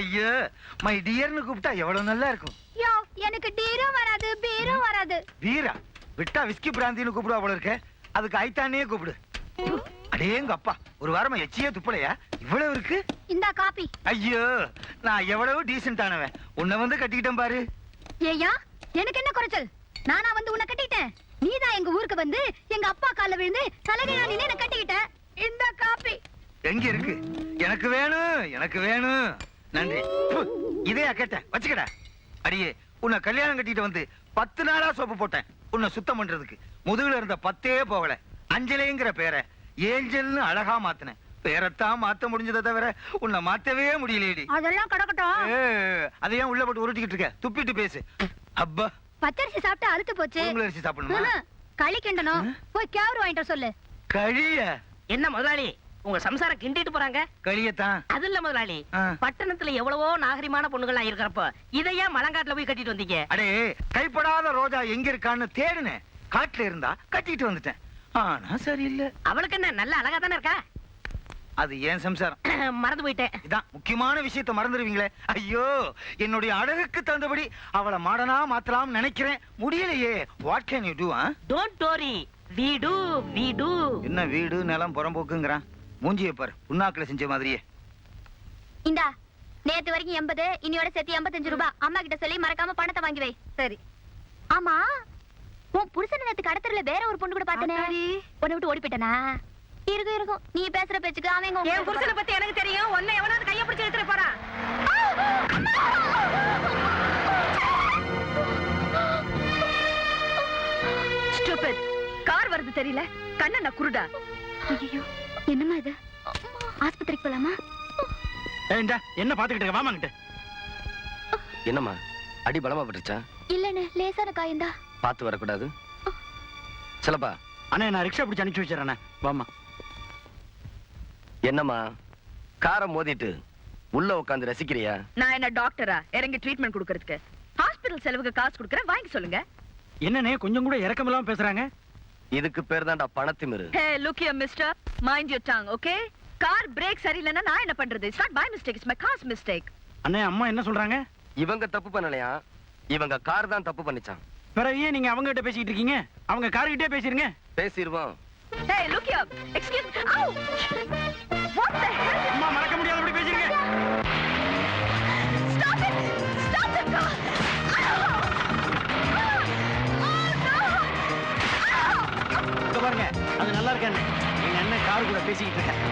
ஐயோ மை டியர்னு கூப்பிட்டா எவ்வளவு நல்லா இருக்கும். யோ எனக்கு டீரும் வராது பீரும் வராது. வீரா விட்டா விஸ்கி பிராந்தின்னு கூப்பிடுவா போல இருக்க. அதுக்கு ஐத்தானே கூப்பிடு. அடேங்க அப்பா, ஒரு வாரமா எச்சியே துப்பலையா? இவ்வளவு இருக்கு. இந்த காபி. ஐயோ நான் எவ்வளவு டீசென்டானவன். உன்னை வந்து கட்டிக்கிட்டேன் பாரு. ஏயா எனக்கு என்ன குறைச்சல்? நானா வந்து உன்னை கட்டிட்டேன். நீதான் எங்க ஊருக்கு வந்து எங்க அப்பா கால்ல விழுந்து தலைகீழா நின்னு என்ன கட்டிக்கிட்ட. இந்த காபி எங்க இருக்கு? எனக்கு வேணும், எனக்கு வேணும். நன்றி. இதையா கேட்டேன், வச்சுக்கடா. அடியே உன்னை கல்யாணம் கட்டிட்டு வந்து 10 நாளா சோப்பு போட்டேன் உன்னை சுத்தம் பண்றதுக்கு. முதுகுல இருந்த 10ஏ போகல. அஞ்சலிங்கிற பேரை ஏஞ்சல்னு அழகா மாத்தினேன். பேரத்தான் மாத்த முடிஞ்சதை தவிர உன்னை மாத்தவே முடியலடி. அதெல்லாம் கடக்கட்டும். அதையும் உள்ள போட்டு உருட்டிக்கிட்டு இருக்க. துப்பிட்டு பேசு. அப்பா பச்சரிசி சாப்பிட்டு அழுத்து போச்சு. அரிசி சாப்பிடணுமா? களி கிண்டணும். போய் கேவரு வாங்கிட்டு சொல்லு. களிய என்ன முதலாளி, உங்க சம்சாரம் கிண்டிட்டு போறாங்க? களியத்தான். அது இல்ல முதலாளி, பட்டணத்துல எவ்வளவோ நாகரிகமான பொண்ணுகளா இருக்கிறப்ப இதையா மலங்காட்டுல போய் கட்டிட்டு வந்தீங்க? அடே கைப்படாத ரோஜா எங்க இருக்கான்னு தேடுனேன். காட்டுல இருந்தா கட்டிட்டு வந்துட்டேன். ஆனா சரியில்லை. அவளுக்கு என்ன நல்ல அழகா தானே இருக்கா? அது ஏன் சம்சாரம். மறந்து போயிட்டேன். இதான் முக்கியமான விஷயத்தை மறந்துடுவீங்களே. ஐயோ என்னுடைய அழகுக்கு தகுந்தபடி அவளை மாடனா மாத்தலாம் நினைக்கிறேன். முடியலையே. What can you to? Don't worry, we do. என்ன வீடு நிலம் புறம்போக்குங்கறான். மூஞ்சியை பாரு, புண்ணாக்குல செஞ்ச மாதிரியே. இந்தா நேத்து வரைக்கும் 80, இன்னியோட சேர்த்து 85 ரூபாய். அம்மா கிட்ட சொல்லி மறக்காம பணத்தை வாங்கி வை. சரி. ஆமா உன் புருஷன் நேத்து கடத்தறல வேற ஒரு பொண்ணு கூட பார்த்தனே. உன்னை விட்டு ஓடி போயிட்டனா? இருக்கும். நீ பேசுற பேச்சுக்கு அவன் என் புருஷனை பத்தி எனக்கு தெரியும். உன்னை எவனாவது கைய பிடிச்சு இழுத்துட்டு போறான். ஸ்டூபிட். கார் வருது தெரியல. கண்ணன குருடா. ஐயோ என்னம்மா இது? ஆஸ்பத்திரிக்கு போலாமா? ஏண்டா என்ன பாத்துக்கிட்டு இருக்க? வாமாங்கிட்ட. என்னம்மா அடி பலமா பட்டுச்சா? இல்லண்ணே லேசான காயந்தா. பாத்து வரக்கூடாது. சிலப்பா அண்ணா நான் ரிக்ஷா பிடிச்சு அனுப்பிச்சு வச்சிடறேண்ணே. வாமா. என்னம்மா காரை மோதிட்டு உள்ள உட்காந்து ரசிக்கிறியா? நான் என்ன டாக்டரா இறங்கி ட்ரீட்மெண்ட் கொடுக்கறதுக்கு? ஹாஸ்பிடல் செலவுக்கு காசு கொடுக்கறேன், வாங்கி சொல்லுங்க. என்னண்ணே கொஞ்சம் கூட இரக்கமில்லாம பேசுறாங்க? இதுக்கு பேர் தான்டா பணத்திமிரு. Hey look here mister, mind your tongue, okay? Car brake சரியில்லைன்னா நான் என்ன பண்றது? It's not my mistake, it's my car's mistake. அண்ணே அம்மா என்ன சொல்றாங்க? இவங்க தப்பு பண்ணலையா, இவங்க கார் தான் தப்பு பண்ணிச்சான். பிறகு ஏன் நீங்க அவங்க கிட்ட பேசிட்டு இருக்கீங்க? அவங்க கார் கிட்டே பேசிருங்க. பேசிடுவோம். Hey look here, excuse me. Aw what the hell? அம்மா மறக்க முடியாத அப்படி பேசிருங்க. Stop it, stop the car. பாருங்க அது நல்லா இருக்கானே. எங்க அண்ணன் கார் கூட பேசிக்கிட்டு இருக்கேன்.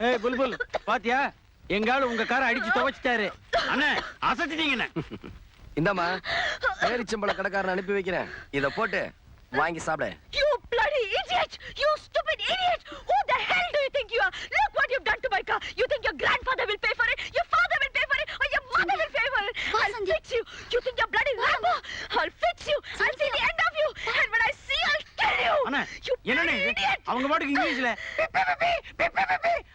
ஏய் புல்புல் பாத்தியா? எங்கால உங்க காரை அடிச்சு துவைச்சிட்டாரு. அண்ணே அசத்திட்டீங்க. இந்தாம்மா பேரிச்சம்பள கடைக்காரன் அனுப்பி வைக்கிறேன். இத போட்டு வாங்கி சாப்பிடு. You bloody idiot! You stupid idiot! Who the hell do you think you are? Look what you've done to my car. You think your grandfather will pay for it? Your father will pay for it? Or your mother will pay for it? I'll fix you. You think you're bloody Rambo? I'll fix you. I'll see the end of you. And when I see, I'll kill you. அண்ணே என்னண்ணே அவங்க பாட்டுக்கு இங்கிலீஷ்ல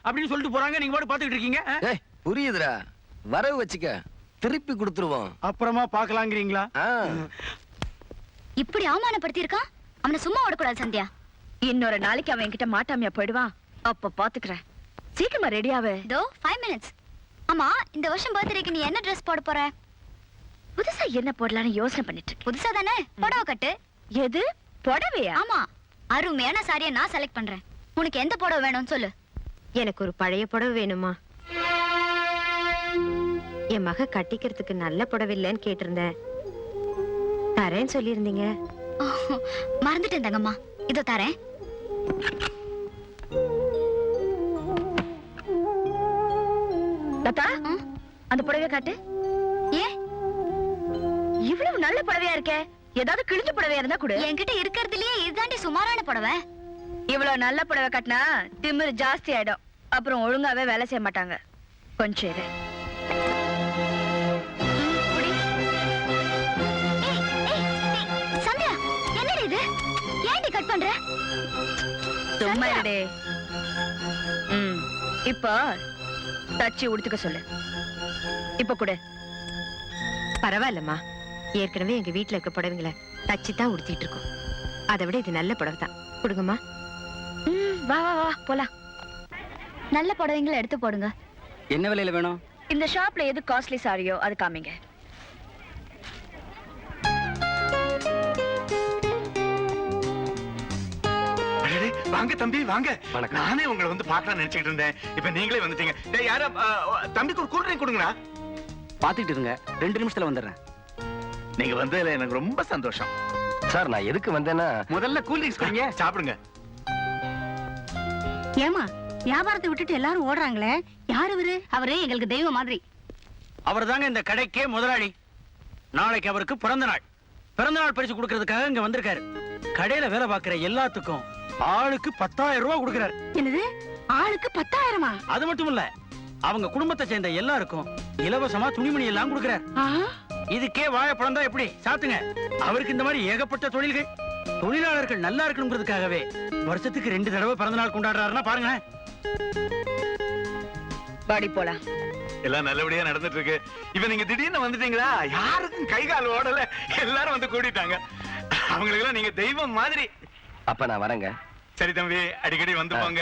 அப்படின்னு சொல்லிட்டு போறாங்க. நீங்க பாட்டு பாத்துக்கிட்டு இருக்கீங்க. ஏய் புரியுதுடா, வரவு வச்சுக்க, திருப்பி கொடுத்துருவோம். அப்புறமா பாக்கலாங்கிறீங்களா? இப்படி அவமானப்படுத்தி இருக்கான். அவனை சும்மா விடக்கூடாது சந்தியா. இன்னொரு நாளைக்கு அவன் என்கிட்ட மாட்டாமையா போயிடுவான். அப்ப பாத்துக்கிறேன். சீக்கிரமா ரெடியாவே. தோ 5 minutes. ஆமா இந்த வருஷம் பர்த்டேக்கு நீ என்ன ட்ரெஸ் போட போற? புதுசா என்ன போடலாம்னு யோசனை பண்ணிட்டு. புதுசா தானே புடவை கட்டு. எது புடவையா? ஆமா அருமையான சாரியை நான் செலக்ட் பண்றேன். உனக்கு எந்த புடவை வேணும்னு சொல்லு. எனக்கு ஒரு பழைய புடவை வேணுமா? என் மக கட்டிக்கிறதுக்கு நல்ல புடவை இல்லைன்னு கேட்டிருந்தேன். தரேன்னு சொல்லியிருந்தீங்க. மறந்துட்டேன் தங்கம்மா. இதோ தரேன். லதா அந்த புடவைய காட்டு. ஏன் இவ்வளவு நல்ல புடவையா இருக்கே, ஏதாவது கிழிஞ்ச புடவையா இருந்தா கூட. என்கிட்ட இருக்கிறதுலயே இதுதாண்டி சுமாரான புடவை. இவ்வளவு நல்ல புடவை கட்டினா திமிரு ஜாஸ்தி ஆயிடும். அப்புறம் ஒழுங்காவே வேலை செய்ய மாட்டாங்க. கொஞ்சம் இரு. சந்தியா, என்னடி இது? ஏன்டி கட் பண்ற? சும்மா இருடே. இப்போ தச்சி உடுத்துக்க சொல்லு. இப்ப கூட பரவாயில்லம்மா, ஏற்கனவே எங்க வீட்டுல இருக்க புடவைங்களை தச்சு தான் உடுத்திட்டு இருக்கோம். அதை விட இது நல்ல புடவை தான். கொடுங்கம்மா. வா வா வா போலாம். நல்ல புடவைங்களை எடுத்து போடுங்க. என்ன விலையில வேணும்? இந்த ஷாப்ல எது காஸ்ட்லி சாரியோ அது காமிங்க. வாங்க தம்பி வாங்க. வணக்கம். நானே உங்களை வந்து பார்க்கலாம் நினைச்சிட்டு இருந்தேன். இப்ப நீங்களே வந்துட்டீங்க. டேய் யாரா தம்பிக்கு ஒரு கூல் ட்ரிங்க் கொடுங்கடா. பாத்துக்கிட்டு இருங்க, 2 நிமிஷத்துல வந்துடுறேன். நீங்க வந்ததுல எனக்கு ரொம்ப சந்தோஷம். சார், நான் எதுக்கு வந்தேன்னா, முதல்ல கூல் ட்ரிங்க்ஸ் குடிங்க, சாப்பிடுங்க. ஏமா வியாபாரத்தை விட்டுட்டு எல்லாரும் ஓடுறாங்களே, யார் இவரு? அவரே எங்களுக்கு தெய்வம் மாதிரி. அவர் தாங்க இந்த கடைக்கே முதலாளி. நாளைக்கு அவருக்கு பிறந்த நாள். பிறந்த நாள் பரிசு கொடுக்கறதுக்காக இங்க வந்திருக்காரு. கடையில வேலை பார்க்கிற எல்லாத்துக்கும் ஆளுக்கு 10,000 ரூபாய் கொடுக்கிறாரு. என்னது, ஆளுக்கு 10,000? அது மட்டும் இல்ல, அவங்க குடும்பத்தை சேர்ந்த எல்லாருக்கும் இலவசமா துணிமணி எல்லாம் கொடுக்கிறார். இதுக்கே வாழைப்பழம் தான் எப்படி சாத்துங்க. அவருக்கு இந்த மாதிரி ஏகப்பட்ட தொழில்கள். தொழிலாளர்கள் நல்லா இருக்கணுங்கிறதுக்காகவே வருஷத்துக்கு 2 தடவை பிறந்த நாள் கொண்டாடுறாருன்னா பாருங்க. பாடி போலாம். எல்லாம் நல்லபடியா நடந்துட்டு இருக்கு. இப்ப நீங்க திடீர்னு வந்துட்டீங்களா, யாருக்கும் கை கால் ஓடல, எல்லாரும் வந்து கூடிட்டாங்க. அவங்களுக்கு எல்லாம் நீங்க தெய்வம் மாதிரி. அப்ப நான் வரேங்க. சரி தம்பி, அடிக்கடி வந்து போங்க.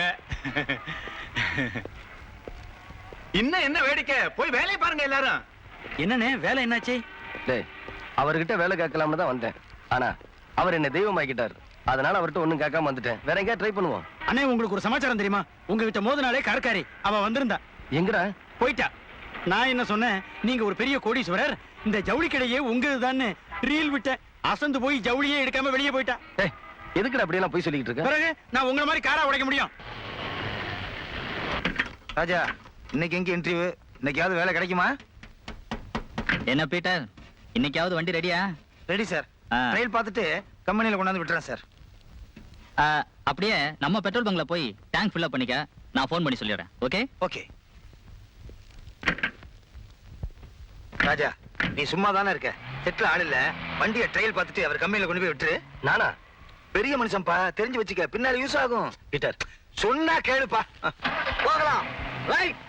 இன்னும் என்ன வேடிக்கை, போய் வேலையை பாருங்க எல்லாரும். என்னன்னு வேலை என்னாச்சு? டேய், அவர்கிட்ட வேலை கேட்கலாம்னு தான் வந்தேன். ஆனா அவர் என்ன தெய்வமாக்கிட்டாரு. அதனால அவர்கிட்ட ஒண்ணும் கேட்காம வந்துட்டேன். வேற எங்கேயா ட்ரை பண்ணுவோம். அண்ணே, உங்களுக்கு ஒரு சமாச்சாரம் தெரியுமா? உங்ககிட்ட மோத நாளே கரக்காரி அவ வந்திருந்தா, எங்கடா போயிட்டா. நான் என்ன சொன்னேன், நீங்க ஒரு பெரிய கோடீஸ்வரர், இந்த ஜவுளி கடையே உங்களுதான்னு ரீல் விட்டேன். அசந்து போய் ஜவுளியே எடுக்காம வெளியே போயிட்டா. டேய், எதுக்குடா அப்படி எல்லாம் போய் சொல்லிட்டு இருக்க? பிறகு நான் உங்களை மாதிரி காரா உடைக்க முடியும்? ராஜா, இன்னைக்கு எங்க இன்டர்வியூ? இன்னைக்காவது வேலை கிடைக்குமா? என்ன பீட்டர், இன்னைக்காவது வண்டி ரெடியா? Ready sir. ட்ரையல் பார்த்துட்டு கம்பெனில கொண்டாந்து விட்டுறேன் சார். அப்படியே நம்ம பெட்ரோல் பங்க்ல போய் டேங்க் ஃபில் அப் பண்ணிக்க. நான் ஃபோன் பண்ணி சொல்லிடுறேன். Okay okay. ராஜா, நீ சும்மா தானே இருக்க, செட்டில் ஆள் இல்ல. வண்டியை ட்ரையல் பார்த்துட்டு அவர் கம்பெனில கொண்டு போய் விட்டுரு. நானா? பெரிய மனுஷன்பா, தெரிஞ்சு வச்சுக்க, பின்னால யூஸ் ஆகும். பீட்டர், சொன்னா கேளுப்பா. போகலாம். ரைட்.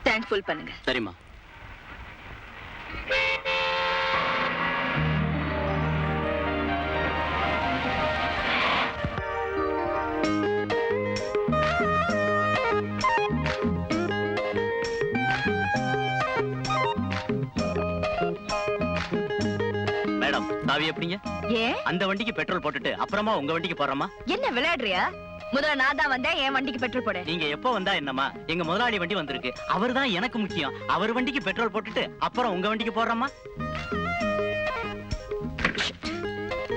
டேங்க் ஃபுல் பண்ணுங்க. சரிம்மா. மேடம், சாவி எப்படிங்க? ஏன் அந்த வண்டிக்கு பெட்ரோல் போட்டுட்டு அப்புறமா உங்க வண்டிக்கு போறோமா? என்ன விளையாடுறியா? முதல்ல நான் தான் வந்தேன், என் வண்டிக்கு பெட்ரோல் போடு. நீங்க எப்போ வந்தா என்னமா? எங்க முதலாளி வண்டி வந்திருக்கு, அவர் தான் எனக்கு முக்கியம். அவர் வண்டிக்கு பெட்ரோல் போட்டுட்டு அப்புறம் உங்க வண்டிக்கு போறோமா?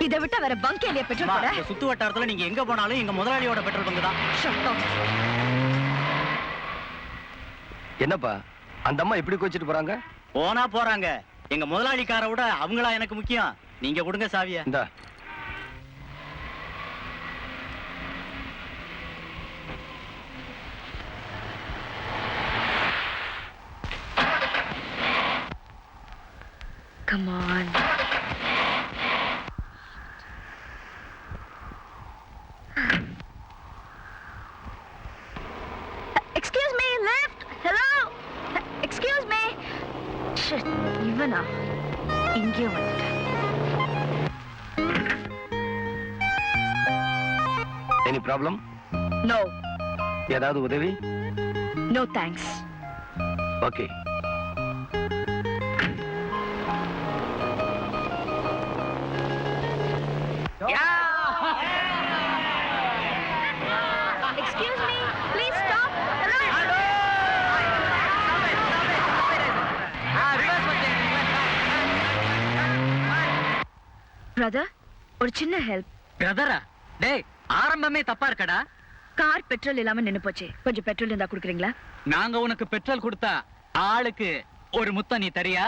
இதை விட்டா வேற பங்க் இல்லையா பெட்ரோல் போட? சுத்து வட்டாரத்துல நீங்க எங்க போனாலும் எங்க முதலாளியோட பெட்ரோல் பங்கு தான். என்னப்பா அந்த அம்மா இப்படி கோச்சிட்டு போறாங்க? போனா போறாங்க, எங்க முதலாளிக்கார விட அவங்களா எனக்கு முக்கியம். நீங்க கொடுங்க சாவிய. இந்தா. Come on. Excuse me, left. Hello. Excuse me. Shit, இவனா இங்கே வந்துட்டேன். Any problem? No, ஏதாவது உதவி? no thanks. Okay. Excuse me, please stop. Hello. Brother ஒரு சின்ன ஹெல்ப். பிரதரா? டேய், ஆரம்பமே தப்பா இருக்கடா. கார் பெட்ரோல் இல்லாம நின்னு போச்சு. கொஞ்சம் பெட்ரோல் இருந்தா குடுக்குறீங்களா? நாங்க உனக்கு பெட்ரோல் கொடுத்தா ஆளுக்கு ஒரு முத்தம் நீ தரியா?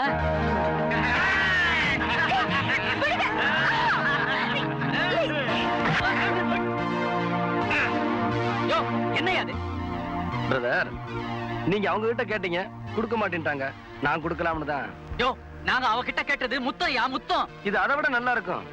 யோ, என்னையா அது? பிரதர், நீங்க அவங்க கிட்ட கேட்டீங்க, கொடுக்க மாட்டேன்ட்டாங்க. நான் கொடுக்கலாம்னு தான். யோ, நாங்க அவகிட்ட கேட்டது முத்தம் யா முத்தம். இது அதை விட நல்லா இருக்கும்.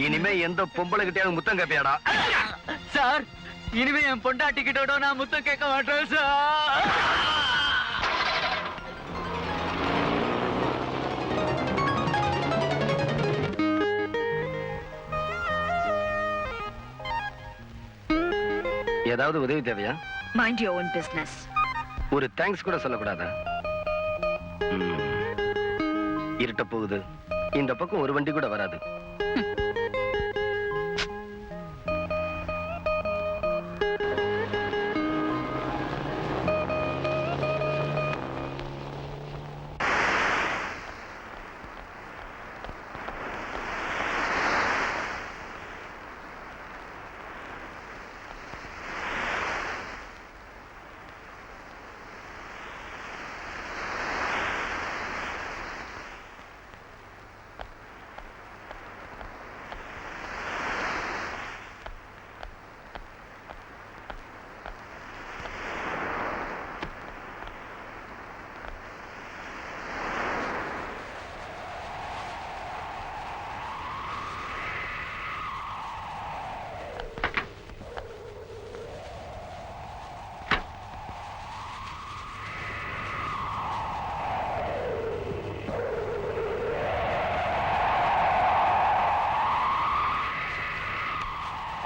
இனிமே எந்த பொம்பளை கிட்டயாவது முத்தம் கேப்பியாடா? சார், இனிமே என் பொண்டாட்டி கிட்ட நான் முத்தம் கேட்க மாட்டேன் சார். ஏதாவது உதவி தேவையா? Mind your own business. ஒரு தேங்க்ஸ் கூட சொல்லக்கூடாதா? இருட்ட போகுது, இந்த பக்கம் ஒரு வண்டி கூட வராது.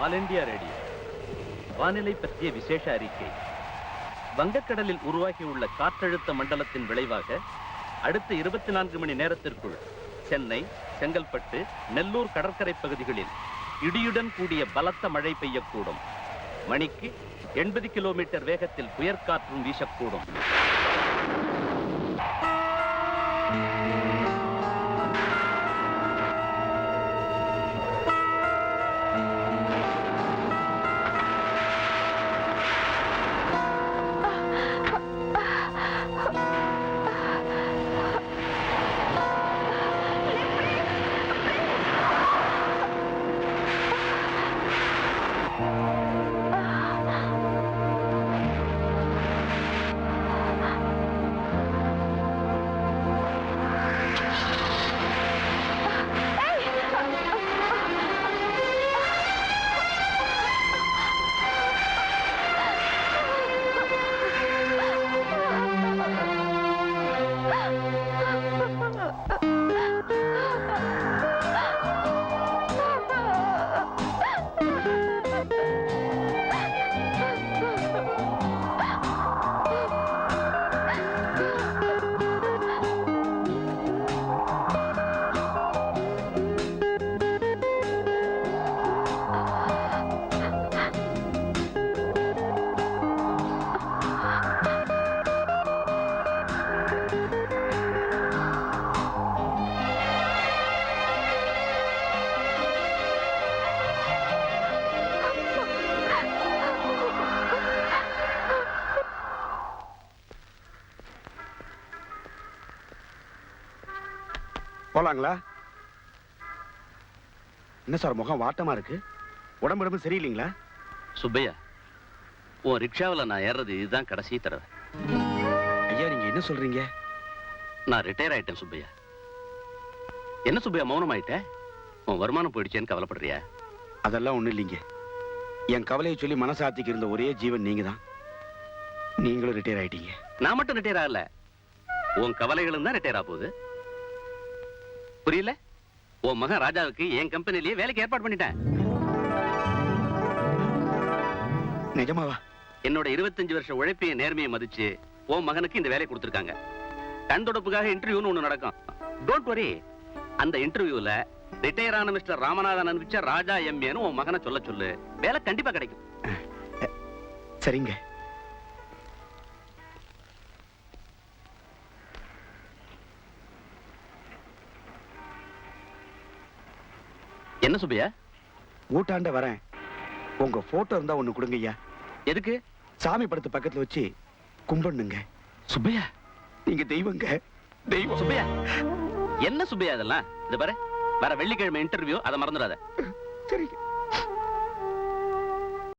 ஆல் இந்தியா ரேடியோ வானிலை பற்றிய விசேஷ அறிக்கை. வங்கக்கடலில் உருவாகியுள்ள காற்றழுத்த மண்டலத்தின் விளைவாக அடுத்த 24 மணி நேரத்திற்குள் சென்னை, செங்கல்பட்டு, நெல்லூர் கடற்கரை பகுதிகளில் இடியுடன் கூடிய பலத்த மழை பெய்யக்கூடும். மணிக்கு 80 கிலோமீட்டர் வேகத்தில் புயற்காற்றும் வீசக்கூடும். போலாங்களா? என்ன சார் முகம் வாட்டமா இருக்கு? உடம்பு சரியில்லைங்களா? சுப்பையா, உன் ரிக்ஷாவில் நான் ஏறது இதுதான் கடைசி தடவை. ஐயா நீங்க என்ன சொல்றீங்க? நான் ரிட்டையர் ஆயிட்டேன் சுப்பையா. என்ன சுப்பையா மௌனம் ஆயிட்ட? உன் வருமானம் போயிடுச்சேன்னு கவலைப்படுறியா? அதெல்லாம் ஒண்ணு இல்லைங்க. என் கவலையை சொல்லி மனசாத்திக்கு இருந்த ஒரே ஜீவன் நீங்க தான். நீங்களும் ரிட்டையர் ஆயிட்டீங்க. நான் மட்டும் ரிட்டையர் ஆகல, உன் கவலைகளும் தான் ரிட்டையர் ஆக போகுது. புரியல? உன் மகன் ராஜாவுக்கு என் கம்பெனிலேயே வேலைக்கு ஏற்பாடு பண்ணிட்டேன். நிஜமாவா? என்னோட 25 வருஷம் உழைப்பையும் நேர்மையை மதிச்சு உன் மகனுக்கு இந்த வேலையை கொடுத்திருக்காங்க. கண் தொடப்புக்காக இன்டர்வியூன்னு ஒண்ணு நடக்கும். Don't worry. அந்த இன்டர்வியூல ரிட்டையர் ஆன மிஸ்டர் ராமநாதன் அனுப்பிச்ச ராஜா எம்ஏன்னு உன் மகனை சொல்ல சொல்லு. வேலை கண்டிப்பா கிடைக்கும். சரிங்க. என்ன சுப்பையா? ஊட்டாண்ட வரேன். உங்க போட்டோ இருந்தா ஒண்ணு கொடுங்க ஐயா. எதுக்கு? சாமி படத்து பக்கத்துல வச்சு கும்பிடணுங்க. சுப்பையா, நீங்க தெய்வங்க, தெய்வம். சுப்பையா, என்ன சுப்பையா இதெல்லாம்? இது பாரு, வர வெள்ளிக்கிழமை இன்டர்வியூ, அதை மறந்துடாத. சரிங்க.